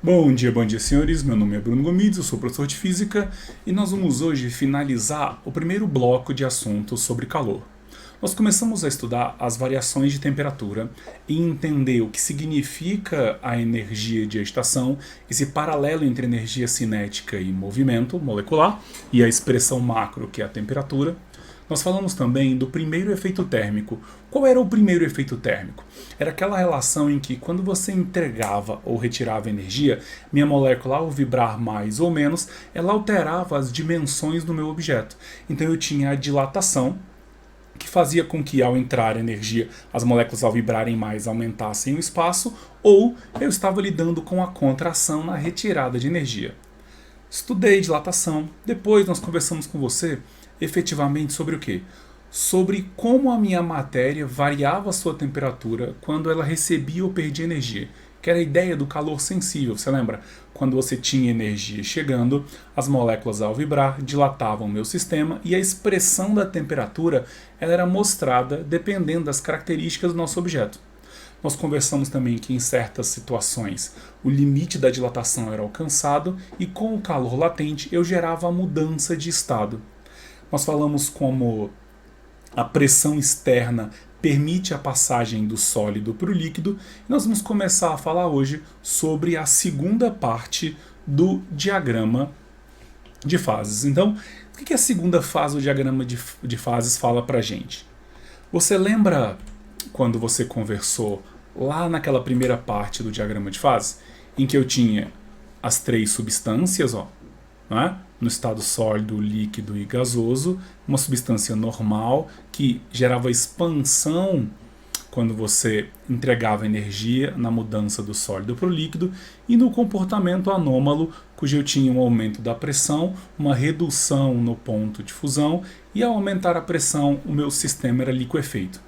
Bom dia senhores, meu nome é Bruno Gomides, eu sou professor de Física e nós vamos hoje finalizar o primeiro bloco de assuntos sobre calor. Nós começamos a estudar as variações de temperatura e entender o que significa a energia de agitação, esse paralelo entre energia cinética e movimento molecular e a expressão macro, que é a temperatura. Nós falamos também do primeiro efeito térmico. Qual era o primeiro efeito térmico? Era aquela relação em que quando você entregava ou retirava energia, minha molécula, ao vibrar mais ou menos, ela alterava as dimensões do meu objeto. Então eu tinha a dilatação, que fazia com que ao entrar energia, as moléculas ao vibrarem mais aumentassem o espaço, ou eu estava lidando com a contração na retirada de energia. Estudei dilatação, depois nós conversamos com você efetivamente sobre o quê? Sobre como a minha matéria variava a sua temperatura quando ela recebia ou perdia energia, que era a ideia do calor sensível, você lembra? Quando você tinha energia chegando, as moléculas ao vibrar dilatavam o meu sistema e a expressão da temperatura ela era mostrada dependendo das características do nosso objeto. Nós conversamos também que em certas situações o limite da dilatação era alcançado e com o calor latente eu gerava a mudança de estado. Nós falamos como a pressão externa permite a passagem do sólido para o líquido e nós vamos começar a falar hoje sobre a segunda parte do diagrama de fases. Então, o que a segunda fase do diagrama de fases fala para a gente? Você lembra quando você conversou lá naquela primeira parte do diagrama de fases, em que eu tinha as três substâncias, não é? No estado sólido, líquido e gasoso, uma substância normal que gerava expansão quando você entregava energia na mudança do sólido para o líquido, e no comportamento anômalo, cujo eu tinha um aumento da pressão, uma redução no ponto de fusão, e ao aumentar a pressão o meu sistema era liquefeito.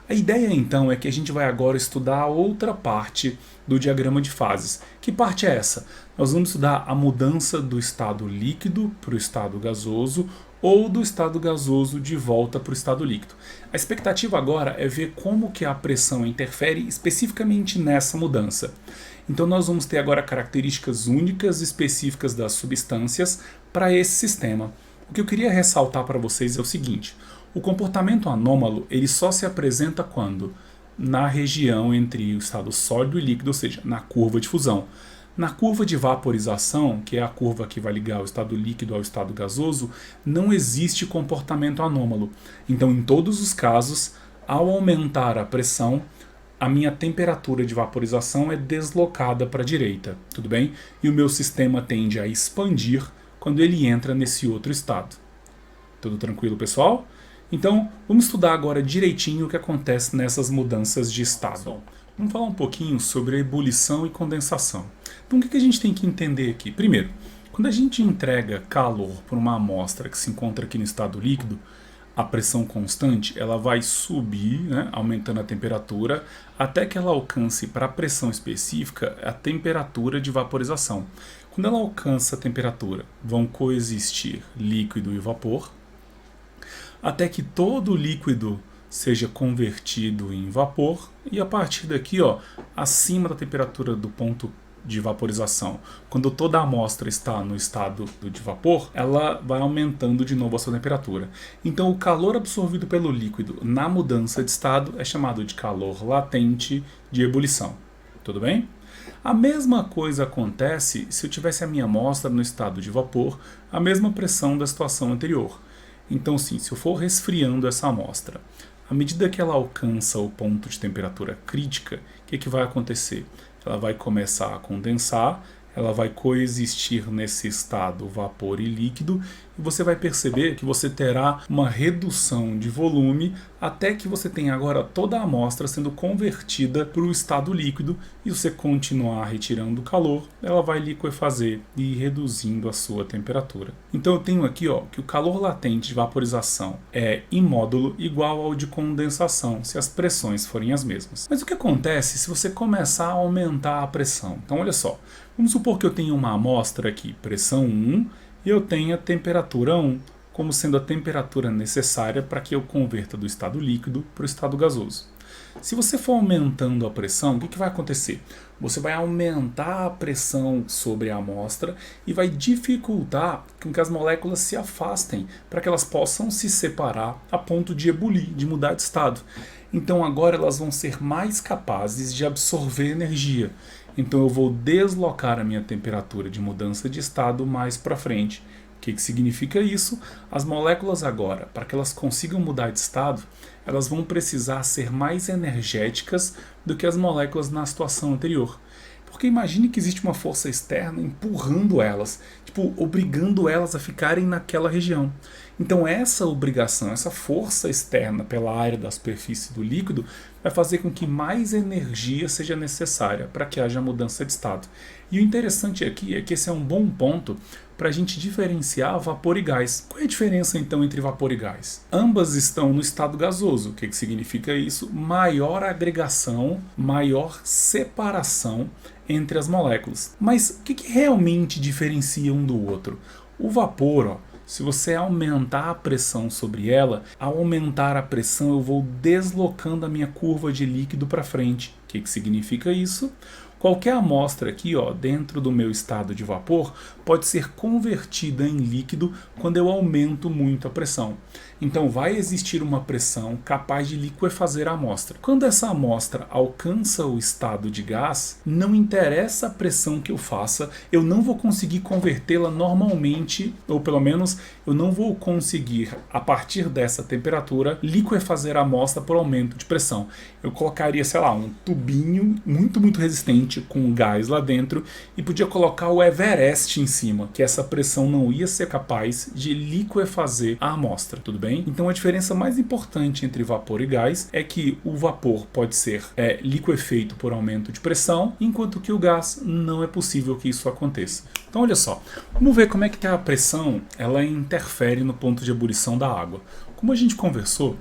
A ideia então é que a gente vai agora estudar a outra parte do diagrama de fases. Que parte é essa? Nós vamos estudar a mudança do estado líquido para o estado gasoso ou do estado gasoso de volta para o estado líquido. A expectativa agora é ver como que a pressão interfere especificamente nessa mudança. Então nós vamos ter agora características únicas específicas das substâncias para esse sistema. O que eu queria ressaltar para vocês é o seguinte: o comportamento anômalo ele só se apresenta quando? Na região entre o estado sólido e líquido, ou seja, na curva de fusão. Na curva de vaporização, que é a curva que vai ligar o estado líquido ao estado gasoso, não existe comportamento anômalo. Então, em todos os casos, ao aumentar a pressão, a minha temperatura de vaporização é deslocada para a direita, tudo bem? E o meu sistema tende a expandir quando ele entra nesse outro estado. Tudo tranquilo, pessoal? Então, vamos estudar agora direitinho o que acontece nessas mudanças de estado. Vamos falar um pouquinho sobre a ebulição e condensação. Então, o que a gente tem que entender aqui? Primeiro, quando a gente entrega calor para uma amostra que se encontra aqui no estado líquido, a pressão constante ela vai subir, né, aumentando a temperatura, até que ela alcance para a pressão específica a temperatura de vaporização. Quando ela alcança a temperatura, vão coexistir líquido e vapor, até que todo o líquido seja convertido em vapor e a partir daqui, acima da temperatura do ponto de vaporização, quando toda a amostra está no estado de vapor, ela vai aumentando de novo a sua temperatura. Então o calor absorvido pelo líquido na mudança de estado é chamado de calor latente de ebulição. Tudo bem? A mesma coisa acontece se eu tivesse a minha amostra no estado de vapor, a mesma pressão da situação anterior. Então sim, se eu for resfriando essa amostra, à medida que ela alcança o ponto de temperatura crítica, o que vai acontecer? Ela vai começar a condensar, ela vai coexistir nesse estado vapor e líquido, e você vai perceber que você terá uma redução de volume até que você tenha agora toda a amostra sendo convertida para o estado líquido e você continuar retirando o calor, ela vai liquefazer e ir reduzindo a sua temperatura. Então eu tenho aqui que o calor latente de vaporização é imódulo igual ao de condensação, se as pressões forem as mesmas. Mas o que acontece se você começar a aumentar a pressão? Então olha só, vamos supor que eu tenho uma amostra aqui, pressão 1, e eu tenho a temperatura 1, como sendo a temperatura necessária para que eu converta do estado líquido para o estado gasoso. Se você for aumentando a pressão, o que vai acontecer? Você vai aumentar a pressão sobre a amostra e vai dificultar com que as moléculas se afastem para que elas possam se separar a ponto de ebulir, de mudar de estado. Então agora elas vão ser mais capazes de absorver energia. Então eu vou deslocar a minha temperatura de mudança de estado mais para frente. O que significa isso? As moléculas agora, para que elas consigam mudar de estado, elas vão precisar ser mais energéticas do que as moléculas na situação anterior. Porque imagine que existe uma força externa empurrando elas, tipo, obrigando elas a ficarem naquela região. Então essa obrigação, essa força externa pela área da superfície do líquido vai fazer com que mais energia seja necessária para que haja mudança de estado. E o interessante aqui é que esse é um bom ponto para a gente diferenciar vapor e gás. Qual é a diferença então entre vapor e gás? Ambas estão no estado gasoso. O que significa isso? Maior agregação, maior separação entre as moléculas. Mas o que realmente diferencia um do outro? O vapor, se você aumentar a pressão sobre ela, ao aumentar a pressão eu vou deslocando a minha curva de líquido para frente. O que significa isso? Qualquer amostra aqui, dentro do meu estado de vapor, pode ser convertida em líquido quando eu aumento muito a pressão. Então vai existir uma pressão capaz de liquefazer a amostra. Quando essa amostra alcança o estado de gás, não interessa a pressão que eu faça, eu não vou conseguir convertê-la normalmente, ou pelo menos eu não vou conseguir, a partir dessa temperatura, liquefazer a amostra por aumento de pressão. Eu colocaria, sei lá, um tubinho muito resistente com gás lá dentro e podia colocar o Everest em cima, que essa pressão não ia ser capaz de liquefazer a amostra, tudo bem? Então a diferença mais importante entre vapor e gás é que o vapor pode ser liquefeito por aumento de pressão, enquanto que o gás não é possível que isso aconteça. Então olha só, vamos ver como é que a pressão ela interfere no ponto de ebulição da água. Como a gente conversou,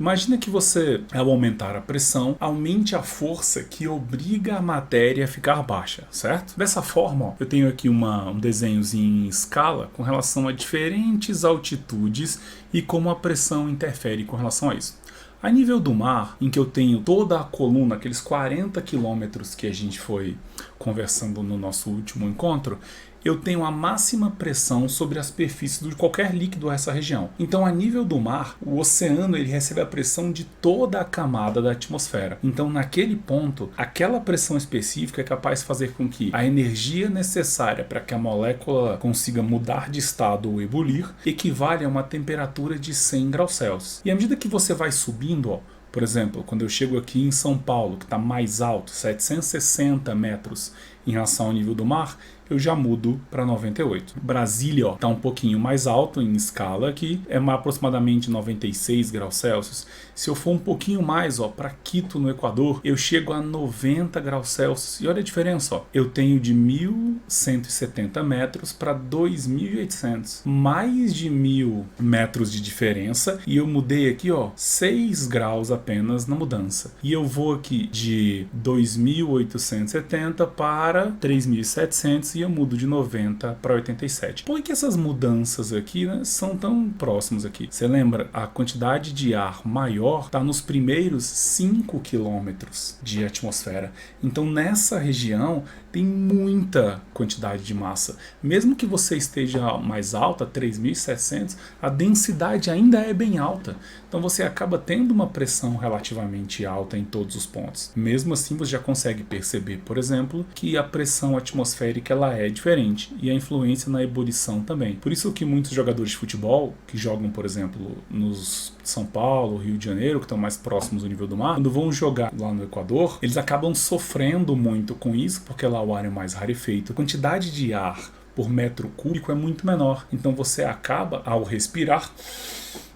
imagina que você, ao aumentar a pressão, aumente a força que obriga a matéria a ficar baixa, certo? Dessa forma, eu tenho aqui um desenhozinho em escala com relação a diferentes altitudes e como a pressão interfere com relação a isso. A nível do mar, em que eu tenho toda a coluna, aqueles 40 quilômetros que a gente foi conversando no nosso último encontro, eu tenho a máxima pressão sobre a superfície de qualquer líquido dessa região. Então, a nível do mar, o oceano ele recebe a pressão de toda a camada da atmosfera. Então, naquele ponto, aquela pressão específica é capaz de fazer com que a energia necessária para que a molécula consiga mudar de estado ou ebulir equivale a uma temperatura de 100 graus Celsius. E à medida que você vai subindo, por exemplo, quando eu chego aqui em São Paulo, que está mais alto, 760 metros em relação ao nível do mar, eu já mudo para 98. Brasília está um pouquinho mais alto em escala aqui, é aproximadamente 96 graus Celsius. Se eu for um pouquinho mais para Quito, no Equador, eu chego a 90 graus Celsius. E olha a diferença, eu tenho de 1.170 metros para 2.800. Mais de 1.000 metros de diferença e eu mudei aqui 6 graus apenas na mudança. E eu vou aqui de 2.870 para 3.700 e eu mudo de 90 para 87. Por que essas mudanças aqui são tão próximas aqui? Você lembra? A quantidade de ar maior está nos primeiros 5 quilômetros de atmosfera. Então nessa região tem muita quantidade de massa. Mesmo que você esteja mais alta, 3.700, a densidade ainda é bem alta. Então você acaba tendo uma pressão relativamente alta em todos os pontos. Mesmo assim você já consegue perceber, por exemplo, que a pressão atmosférica ela é diferente e a influência na ebulição também. Por isso que muitos jogadores de futebol que jogam, por exemplo, nos São Paulo, Rio de Janeiro, que estão mais próximos do nível do mar, quando vão jogar lá no Equador, eles acabam sofrendo muito com isso, porque lá o ar é mais rarefeito. A quantidade de ar por metro cúbico é muito menor. Então você acaba, ao respirar,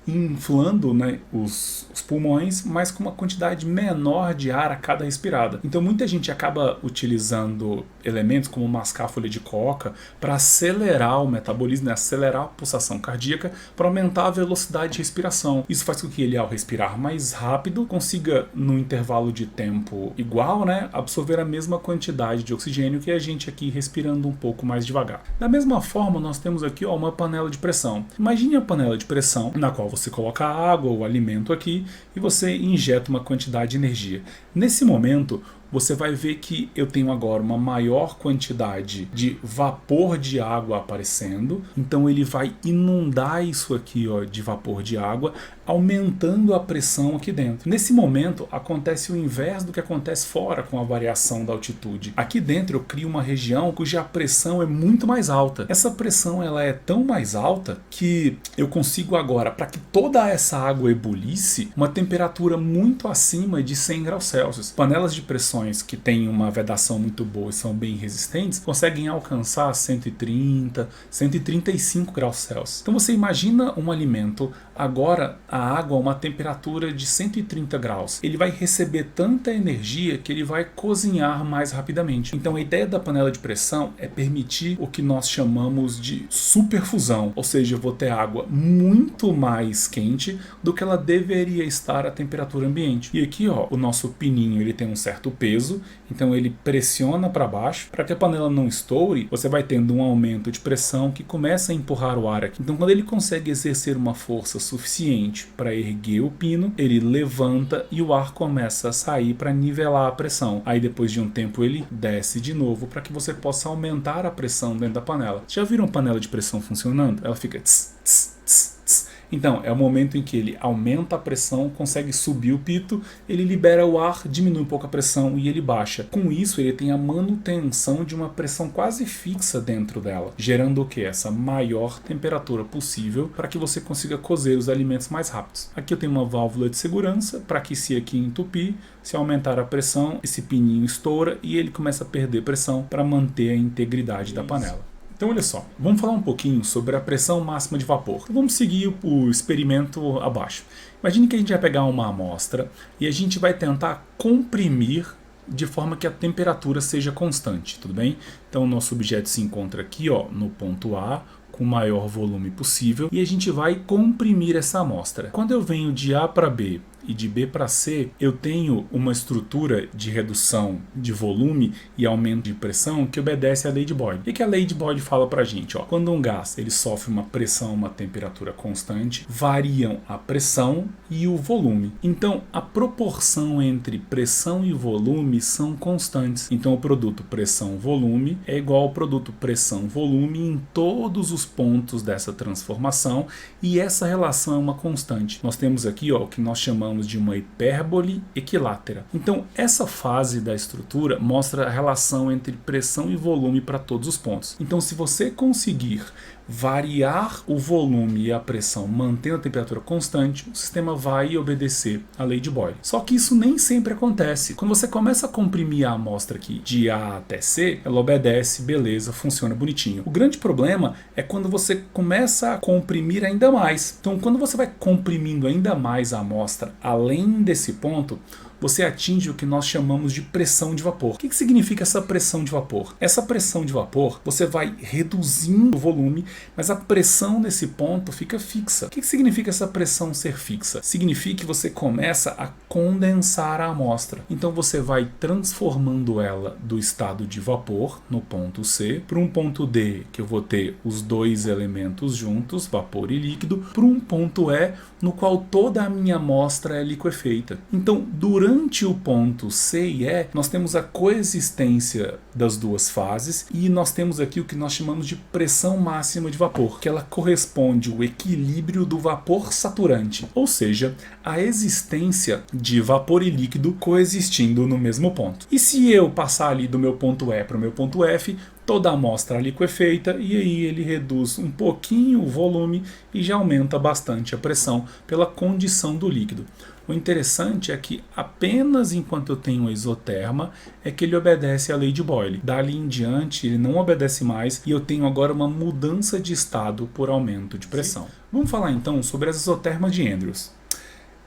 inflando os pulmões, mas com uma quantidade menor de ar a cada respirada. Então muita gente acaba utilizando elementos como mascar a folha de coca para acelerar o metabolismo, acelerar a pulsação cardíaca, para aumentar a velocidade de respiração. Isso faz com que ele, ao respirar mais rápido, consiga, no intervalo de tempo igual, absorver a mesma quantidade de oxigênio que a gente aqui respirando um pouco mais devagar. Da mesma forma, nós temos aqui uma panela de pressão. Imagine a panela de pressão na qual Você coloca a água, o alimento aqui e você injeta uma quantidade de energia. Nesse momento, você vai ver que eu tenho agora uma maior quantidade de vapor de água aparecendo, então ele vai inundar isso aqui, ó, de vapor de água, aumentando a pressão aqui dentro. Nesse momento acontece o inverso do que acontece fora com a variação da altitude. Aqui dentro eu crio uma região cuja pressão é muito mais alta. Essa pressão ela é tão mais alta que eu consigo agora, para que toda essa água ebulisse, uma temperatura muito acima de 100 graus Celsius. Panelas de pressões que têm uma vedação muito boa e são bem resistentes conseguem alcançar 130, 135 graus Celsius. Então você imagina um alimento, agora a água a uma temperatura de 130 graus. Ele vai receber tanta energia que ele vai cozinhar mais rapidamente. Então a ideia da panela de pressão é permitir o que nós chamamos de superfusão, ou seja, eu vou ter água muito mais quente do que ela deveria estar à temperatura ambiente. E aqui, ó, o nosso pininho ele tem um certo peso, então ele pressiona para baixo. Para que a panela não estoure, você vai tendo um aumento de pressão que começa a empurrar o ar aqui. Então quando ele consegue exercer uma força suficiente para erguer o pino, ele levanta e o ar começa a sair para nivelar a pressão. Aí depois de um tempo ele desce de novo para que você possa aumentar a pressão dentro da panela. Já viram a panela de pressão funcionando? Ela fica tss, tss, tss, tss. Então, é o momento em que ele aumenta a pressão, consegue subir o pito, ele libera o ar, diminui um pouco a pressão e ele baixa. Com isso, ele tem a manutenção de uma pressão quase fixa dentro dela, gerando o que? Essa maior temperatura possível para que você consiga cozer os alimentos mais rápidos. Aqui eu tenho uma válvula de segurança para que se aqui entupir, se aumentar a pressão, esse pininho estoura e ele começa a perder pressão para manter a integridade da panela. Então olha só, vamos falar um pouquinho sobre a pressão máxima de vapor. Então, vamos seguir o experimento abaixo. Imagine que a gente vai pegar uma amostra e a gente vai tentar comprimir de forma que a temperatura seja constante, tudo bem? Então o nosso objeto se encontra aqui, ó, no ponto A, com o maior volume possível, e a gente vai comprimir essa amostra. Quando eu venho de A para B e de B para C, eu tenho uma estrutura de redução de volume e aumento de pressão que obedece à lei de Boyle. O que a lei de Boyle fala para a gente? Ó, quando um gás ele sofre uma pressão, uma temperatura constante, variam a pressão e o volume. Então, a proporção entre pressão e volume são constantes. Então, o produto pressão-volume é igual ao produto pressão-volume em todos os pontos dessa transformação, e essa relação é uma constante. Nós temos aqui, ó, o que nós chamamos de uma hipérbole equilátera. Então, essa fase da estrutura mostra a relação entre pressão e volume para todos os pontos. Então, se você conseguir variar o volume e a pressão mantendo a temperatura constante, o sistema vai obedecer à lei de Boyle. Só que isso nem sempre acontece. Quando você começa a comprimir a amostra aqui de A até C, ela obedece, beleza, funciona bonitinho. O grande problema é quando você começa a comprimir ainda mais. Então, quando você vai comprimindo ainda mais a amostra, além desse ponto, você atinge o que nós chamamos de pressão de vapor. O que significa essa pressão de vapor? Essa pressão de vapor, você vai reduzindo o volume, mas a pressão nesse ponto fica fixa. O que significa essa pressão ser fixa? Significa que você começa a condensar a amostra. Então você vai transformando ela do estado de vapor, no ponto C, para um ponto D, que eu vou ter os dois elementos juntos, vapor e líquido, para um ponto E, no qual toda a minha amostra é liquefeita. Então, durante o ponto C e E, nós temos a coexistência das duas fases e nós temos aqui o que nós chamamos de pressão máxima de vapor, que ela corresponde ao equilíbrio do vapor saturante, ou seja, a existência de vapor e líquido coexistindo no mesmo ponto. E se eu passar ali do meu ponto E para o meu ponto F, toda a amostra é liquefeita e aí ele reduz um pouquinho o volume e já aumenta bastante a pressão pela condição do líquido. O interessante é que apenas enquanto eu tenho a isoterma é que ele obedece à lei de Boyle. Dali em diante ele não obedece mais e eu tenho agora uma mudança de estado por aumento de pressão. Sim. Vamos falar então sobre as isotermas de Andrews.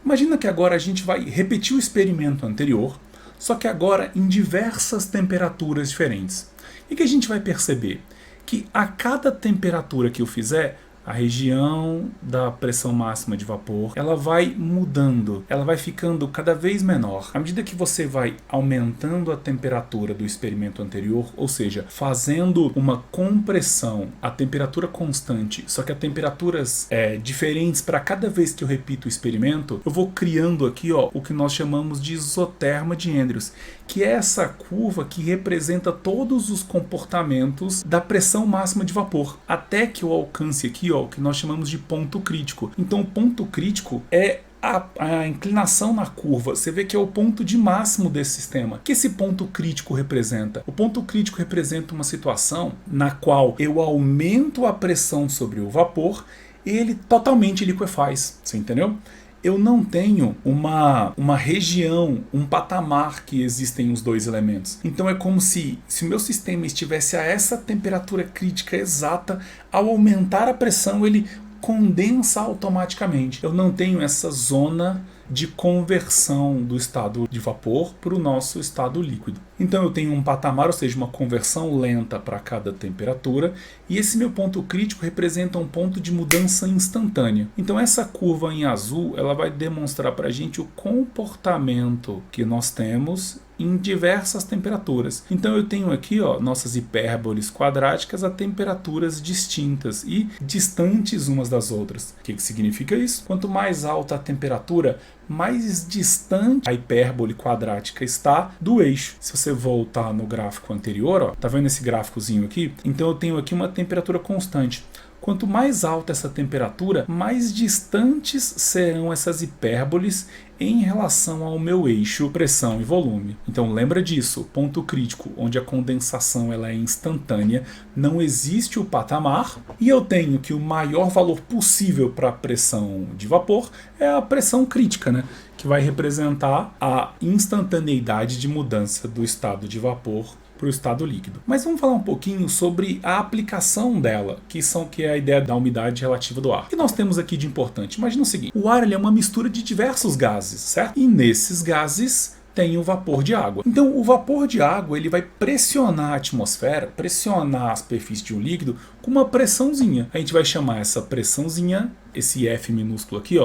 Imagina que agora a gente vai repetir o experimento anterior, só que agora em diversas temperaturas diferentes. E que a gente vai perceber que a cada temperatura que eu fizer, a região da pressão máxima de vapor, ela vai mudando, ela vai ficando cada vez menor. À medida que você vai aumentando a temperatura do experimento anterior, ou seja, fazendo uma compressão a temperatura constante, só que a temperaturas diferentes para cada vez que eu repito o experimento, eu vou criando aqui o que nós chamamos de isoterma de Andrews, que é essa curva que representa todos os comportamentos da pressão máxima de vapor, até que eu alcance aqui o que nós chamamos de ponto crítico. Então o ponto crítico é a inclinação na curva. Você vê que é o ponto de máximo desse sistema. O que esse ponto crítico representa? O ponto crítico representa uma situação na qual eu aumento a pressão sobre o vapor e ele totalmente liquefaz. Você entendeu? Eu não tenho uma região, um patamar que existem os dois elementos. Então é como se o meu sistema estivesse a essa temperatura crítica exata, ao aumentar a pressão ele condensa automaticamente. Eu não tenho essa zona de conversão do estado de vapor para o nosso estado líquido. Então eu tenho um patamar, ou seja, uma conversão lenta para cada temperatura, e esse meu ponto crítico representa um ponto de mudança instantânea. Então essa curva em azul, ela vai demonstrar para a gente o comportamento que nós temos em diversas temperaturas. Então eu tenho aqui nossas hipérboles quadráticas a temperaturas distintas e distantes umas das outras. O que significa isso? Quanto mais alta a temperatura, mais distante a hipérbole quadrática está do eixo. Se você voltar no gráfico anterior, tá vendo esse gráficozinho aqui? Então eu tenho aqui uma temperatura constante. Quanto mais alta essa temperatura, mais distantes serão essas hipérboles em relação ao meu eixo pressão e volume. Então lembra disso, ponto crítico, onde a condensação ela é instantânea, não existe o patamar, e eu tenho que o maior valor possível para a pressão de vapor é a pressão crítica, né? Que vai representar a instantaneidade de mudança do estado de vapor para o estado líquido. Mas vamos falar um pouquinho sobre a aplicação dela, que é a ideia da umidade relativa do ar. O que nós temos aqui de importante? Imagina o seguinte, o ar ele é uma mistura de diversos gases, certo? E nesses gases tem o vapor de água. Então o vapor de água ele vai pressionar a atmosfera, pressionar a superfície de um líquido com uma pressãozinha. A gente vai chamar essa pressãozinha, esse F minúsculo aqui,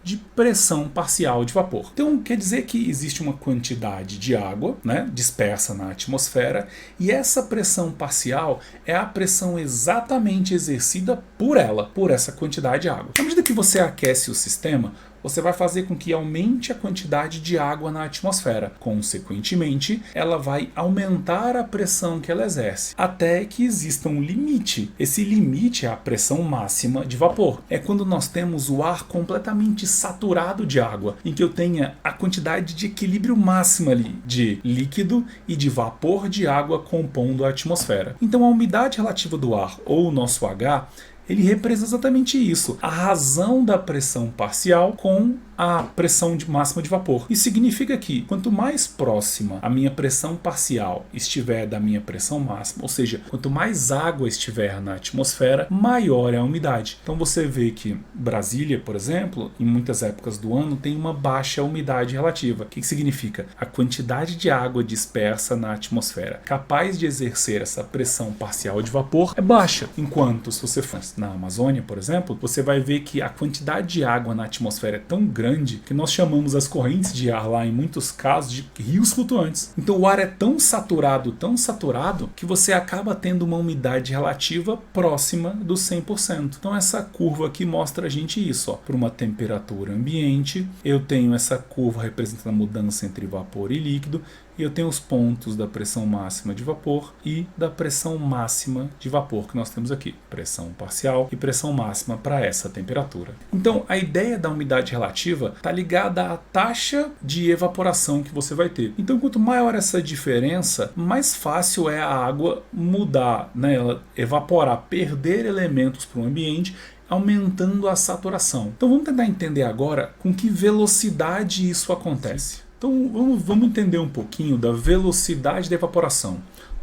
de pressão parcial de vapor. Então quer dizer que existe uma quantidade de água, né, dispersa na atmosfera, e essa pressão parcial é a pressão exatamente exercida por ela, por essa quantidade de água. À medida que você aquece o sistema, você vai fazer com que aumente a quantidade de água na atmosfera. Consequentemente, ela vai aumentar a pressão que ela exerce, até que exista um limite. Esse limite é a pressão máxima de vapor. É quando nós temos o ar completamente saturado de água, em que eu tenha a quantidade de equilíbrio máxima ali de líquido e de vapor de água compondo a atmosfera. Então a umidade relativa do ar, ou o nosso H, ele representa exatamente isso, a razão da pressão parcial com a pressão máxima de vapor. Isso significa que quanto mais próxima a minha pressão parcial estiver da minha pressão máxima, ou seja, quanto mais água estiver na atmosfera, maior é a umidade. Então você vê que Brasília, por exemplo, em muitas épocas do ano tem uma baixa umidade relativa. O que significa? A quantidade de água dispersa na atmosfera capaz de exercer essa pressão parcial de vapor é baixa. Enquanto se você for na Amazônia, por exemplo, você vai ver que a quantidade de água na atmosfera é tão grande que nós chamamos as correntes de ar lá, em muitos casos, de rios flutuantes. Então o ar é tão saturado, que você acaba tendo uma umidade relativa próxima do 100%. Então essa curva aqui mostra a gente isso. Por uma temperatura ambiente, eu tenho essa curva representando a mudança entre vapor e líquido, e eu tenho os pontos da pressão máxima de vapor e da pressão máxima de vapor que nós temos aqui. Pressão parcial e pressão máxima para essa temperatura. Então a ideia da umidade relativa está ligada à taxa de evaporação que você vai ter. Então quanto maior essa diferença, mais fácil é a água mudar, né? Ela evaporar, perder elementos para o ambiente, aumentando a saturação. Então vamos tentar entender agora com que velocidade isso acontece. Então vamos entender um pouquinho da velocidade da evaporação.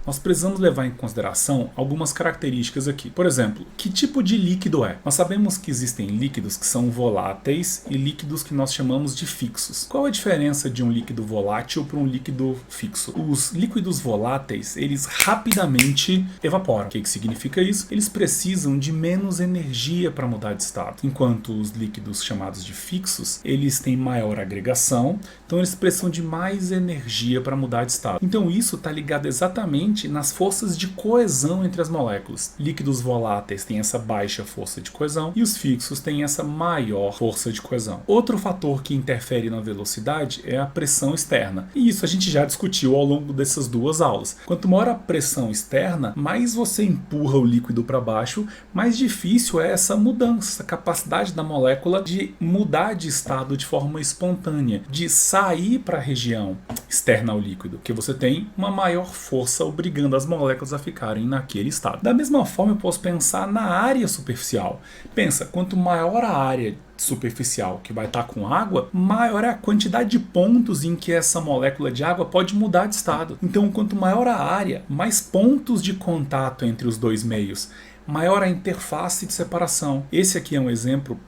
nós precisamos levar em consideração algumas características aqui. Por exemplo, que tipo de líquido é? Nós sabemos que existem líquidos que são voláteis e líquidos que nós chamamos de fixos. Qual a diferença de um líquido volátil para um líquido fixo? Os líquidos voláteis, eles rapidamente evaporam. O que significa isso? Eles precisam de menos energia para mudar de estado, enquanto os líquidos chamados de fixos, eles têm maior agregação, então eles precisam de mais energia para mudar de estado. Então isso está ligado exatamente nas forças de coesão entre as moléculas. Líquidos voláteis têm essa baixa força de coesão e os fixos têm essa maior força de coesão. Outro fator que interfere na velocidade é a pressão externa. E isso a gente já discutiu ao longo dessas duas aulas. Quanto maior a pressão externa, mais você empurra o líquido para baixo, mais difícil é essa mudança, essa capacidade da molécula de mudar de estado de forma espontânea, de sair para a região externa ao líquido, que você tem uma maior força obrigando as moléculas a ficarem naquele estado. Da mesma forma, eu posso pensar na área superficial. Pensa, quanto maior a área superficial que vai estar com água, maior é a quantidade de pontos em que essa molécula de água pode mudar de estado. Então, quanto maior a área, mais pontos de contato entre os dois meios, maior a interface de separação. Esse aqui é um exemplo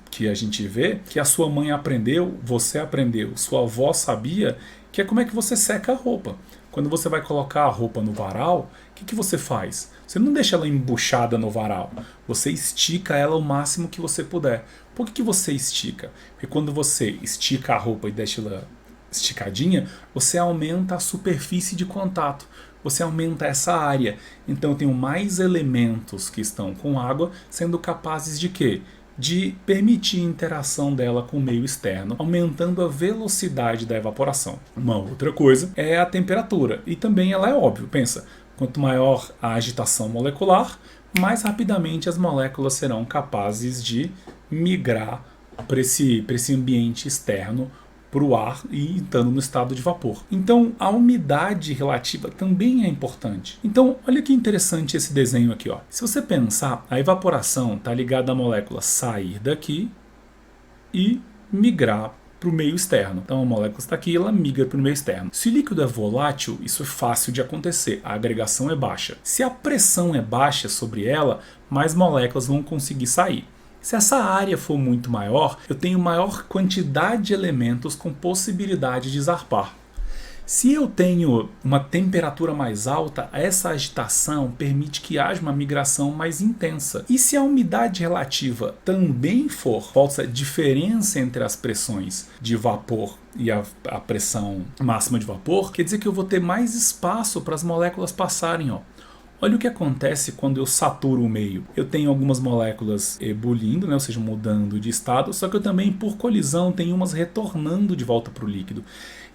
que a gente vê que a sua mãe aprendeu, você aprendeu, sua avó sabia, que é como é que você seca a roupa. Quando você vai colocar a roupa no varal, o que você faz? Você não deixa ela embuchada no varal, você estica ela o máximo que você puder. Por que você estica? Porque quando você estica a roupa e deixa ela esticadinha, você aumenta a superfície de contato, você aumenta essa área. Então eu tenho mais elementos que estão com água sendo capazes de quê? De permitir a interação dela com o meio externo, aumentando a velocidade da evaporação. Uma outra coisa é a temperatura, e também ela é óbvio, pensa, quanto maior a agitação molecular, mais rapidamente as moléculas serão capazes de migrar para esse ambiente externo, para o ar e entrando no estado de vapor. Então a umidade relativa também é importante. Então olha que interessante esse desenho aqui, ó. Se você pensar, a evaporação está ligada à molécula sair daqui e migrar para o meio externo. Então a molécula está aqui e ela migra para o meio externo. Se o líquido é volátil, isso é fácil de acontecer, a agregação é baixa. Se a pressão é baixa sobre ela, mais moléculas vão conseguir sair. Se essa área for muito maior, eu tenho maior quantidade de elementos com possibilidade de zarpar. Se eu tenho uma temperatura mais alta, essa agitação permite que haja uma migração mais intensa. E se a umidade relativa também for falsa diferença entre as pressões de vapor e a pressão máxima de vapor, quer dizer que eu vou ter mais espaço para as moléculas passarem, ó. Olha o que acontece quando eu saturo o meio. Eu tenho algumas moléculas ebulindo, né, ou seja, mudando de estado, só que eu também, por colisão, tenho umas retornando de volta para o líquido.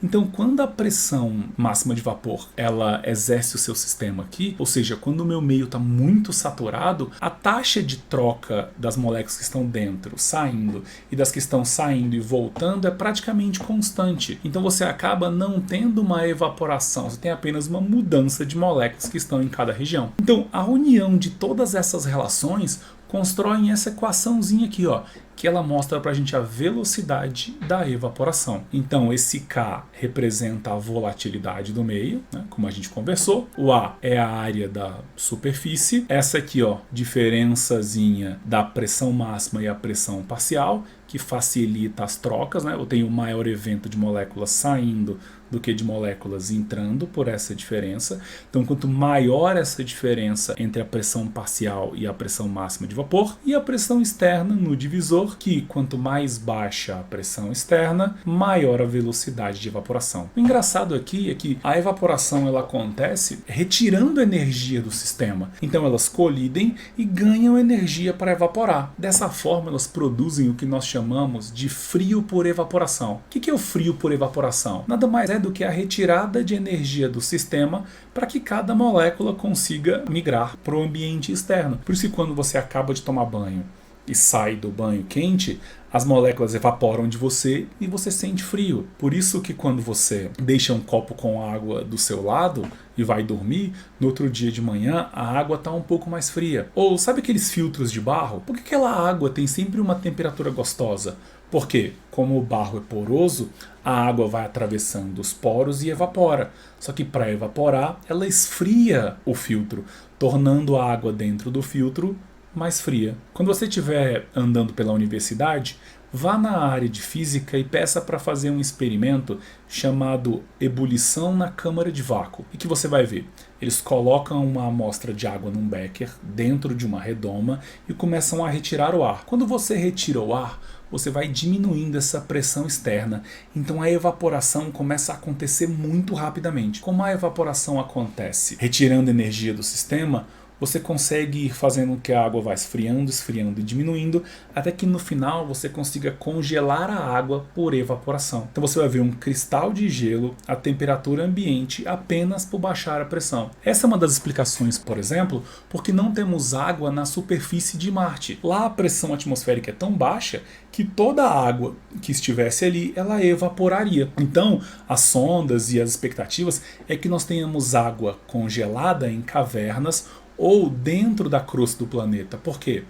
Então, quando a pressão máxima de vapor ela exerce o seu sistema aqui, ou seja, quando o meu meio está muito saturado, a taxa de troca das moléculas que estão dentro, saindo, e das que estão saindo e voltando é praticamente constante. Então você acaba não tendo uma evaporação, você tem apenas uma mudança de moléculas que estão em cada região. Então, a união de todas essas relações constroem essa equaçãozinha aqui, ó, que ela mostra para a gente a velocidade da evaporação. Então esse K representa a volatilidade do meio, né, como a gente conversou. O A é a área da superfície. Essa aqui, ó, diferençazinha da pressão máxima e a pressão parcial, que facilita as trocas, né? Eu tenho um maior evento de moléculas saindo do que de moléculas entrando por essa diferença. Então, quanto maior essa diferença entre a pressão parcial e a pressão máxima de vapor, e a pressão externa no divisor, que quanto mais baixa a pressão externa, maior a velocidade de evaporação. O engraçado aqui é que a evaporação ela acontece retirando energia do sistema. Então, elas colidem e ganham energia para evaporar. Dessa forma, elas produzem o que nós chamamos de frio por evaporação. O que é o frio por evaporação? Nada mais é do que a retirada de energia do sistema para que cada molécula consiga migrar para o ambiente externo. Por isso que quando você acaba de tomar banho e sai do banho quente, as moléculas evaporam de você e você sente frio. Por isso que quando você deixa um copo com água do seu lado e vai dormir, no outro dia de manhã a água está um pouco mais fria. Ou sabe aqueles filtros de barro? Por que aquela água tem sempre uma temperatura gostosa? Porque, como o barro é poroso, a água vai atravessando os poros e evapora. Só que para evaporar, ela esfria o filtro, tornando a água dentro do filtro mais fria. Quando você estiver andando pela universidade, vá na área de física e peça para fazer um experimento chamado ebulição na câmara de vácuo. E que você vai ver? Eles colocam uma amostra de água num becker dentro de uma redoma e começam a retirar o ar. Quando você retira o ar, você vai diminuindo essa pressão externa, então a evaporação começa a acontecer muito rapidamente. Como a evaporação acontece retirando energia do sistema, você consegue ir fazendo com que a água vá esfriando, esfriando e diminuindo, até que no final você consiga congelar a água por evaporação. Então você vai ver um cristal de gelo a temperatura ambiente apenas por baixar a pressão. Essa é uma das explicações, por exemplo, porque não temos água na superfície de Marte. Lá a pressão atmosférica é tão baixa que toda a água que estivesse ali, ela evaporaria. Então, as sondas e as expectativas é que nós tenhamos água congelada em cavernas ou dentro da crosta do planeta. Por quê?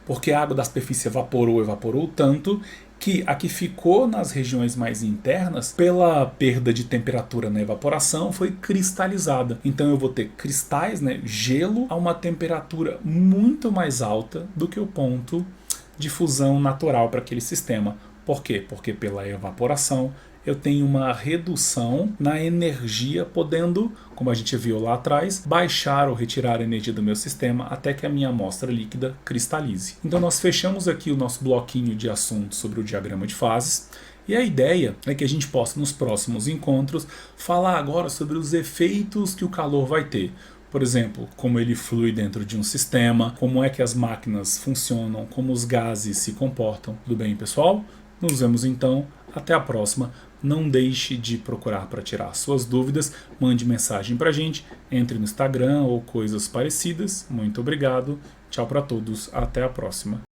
Porque a água da superfície evaporou tanto que a que ficou nas regiões mais internas, pela perda de temperatura na evaporação, foi cristalizada. Então eu vou ter cristais, gelo, a uma temperatura muito mais alta do que o ponto de fusão natural para aquele sistema. Por quê? Porque pela evaporação eu tenho uma redução na energia, podendo, como a gente viu lá atrás, baixar ou retirar a energia do meu sistema até que a minha amostra líquida cristalize. Então nós fechamos aqui o nosso bloquinho de assuntos sobre o diagrama de fases. E a ideia é que a gente possa, nos próximos encontros, falar agora sobre os efeitos que o calor vai ter. Por exemplo, como ele flui dentro de um sistema, como é que as máquinas funcionam, como os gases se comportam. Tudo bem, pessoal? Nos vemos então. Até a próxima. Não deixe de procurar para tirar suas dúvidas. Mande mensagem para a gente. Entre no Instagram ou coisas parecidas. Muito obrigado. Tchau para todos. Até a próxima.